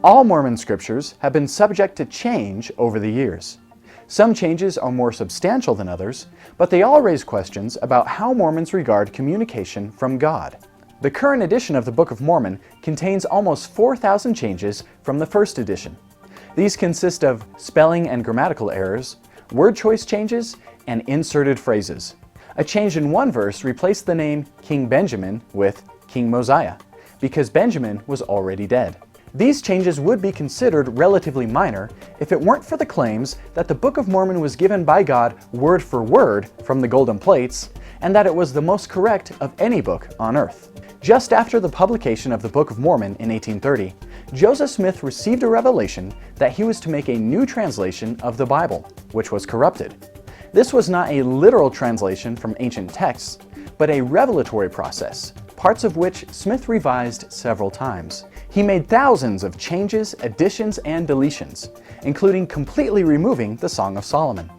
All Mormon scriptures have been subject to change over the years. Some changes are more substantial than others, but they all raise questions about how Mormons regard communication from God. The current edition of the Book of Mormon contains almost 4,000 changes from the first edition. These consist of spelling and grammatical errors, word choice changes, and inserted phrases. A change in one verse replaced the name King Benjamin with King Mosiah, because Benjamin was already dead. These changes would be considered relatively minor if it weren't for the claims that the Book of Mormon was given by God word for word from the golden plates, and that it was the most correct of any book on earth. Just after the publication of the Book of Mormon in 1830, Joseph Smith received a revelation that he was to make a new translation of the Bible, which was corrupted. This was not a literal translation from ancient texts, but a revelatory process, parts of which Smith revised several times. He made thousands of changes, additions, and deletions, including completely removing the Song of Solomon.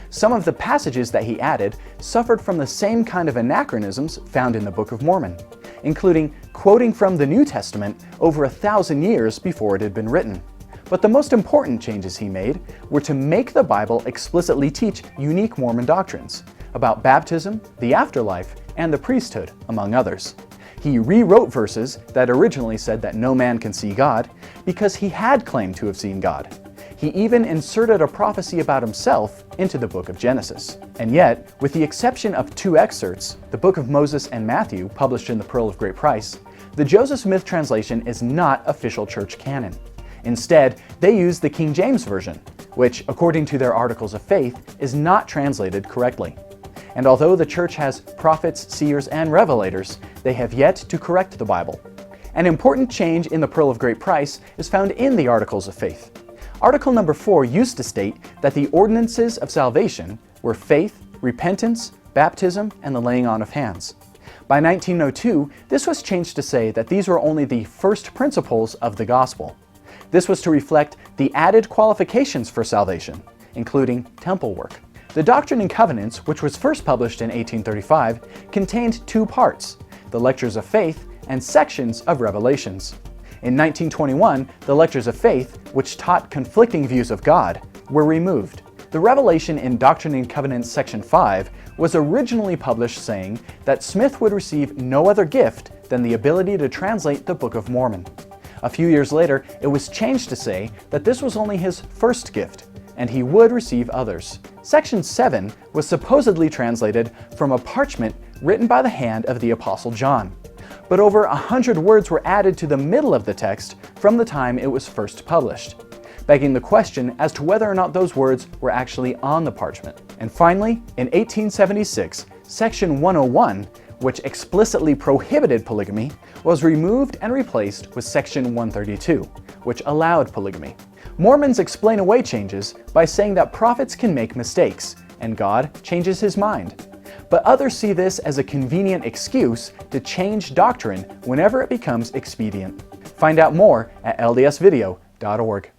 Some of the passages that he added suffered from the same kind of anachronisms found in the Book of Mormon, including quoting from the New Testament over 1,000 years before it had been written. But the most important changes he made were to make the Bible explicitly teach unique Mormon doctrines about baptism, the afterlife, and the priesthood, among others. He rewrote verses that originally said that no man can see God because he had claimed to have seen God. He even inserted a prophecy about himself into the book of Genesis. And yet, with the exception of 2 excerpts, the Book of Moses and Matthew, published in the Pearl of Great Price, the Joseph Smith translation is not official church canon. Instead, they use the King James Version, which, according to their articles of faith, is not translated correctly. And although the church has prophets, seers, and revelators, they have yet to correct the Bible. An important change in the Pearl of Great Price is found in the Articles of Faith. Article number 4 used to state that the ordinances of salvation were faith, repentance, baptism, and the laying on of hands. By 1902, this was changed to say that these were only the first principles of the gospel. This was to reflect the added qualifications for salvation, including temple work. The Doctrine and Covenants, which was first published in 1835, contained 2 parts, the Lectures of Faith and sections of Revelations. In 1921, the Lectures of Faith, which taught conflicting views of God, were removed. The revelation in Doctrine and Covenants section 5 was originally published saying that Smith would receive no other gift than the ability to translate the Book of Mormon. A few years later, it was changed to say that this was only his first gift, and he would receive others. Section 7 was supposedly translated from a parchment written by the hand of the Apostle John. But over 100 words were added to the middle of the text from the time it was first published, begging the question as to whether or not those words were actually on the parchment. And finally, in 1876, Section 101, which explicitly prohibited polygamy, was removed and replaced with Section 132, which allowed polygamy. Mormons explain away changes by saying that prophets can make mistakes, and God changes his mind. But others see this as a convenient excuse to change doctrine whenever it becomes expedient. Find out more at ldsvideo.org.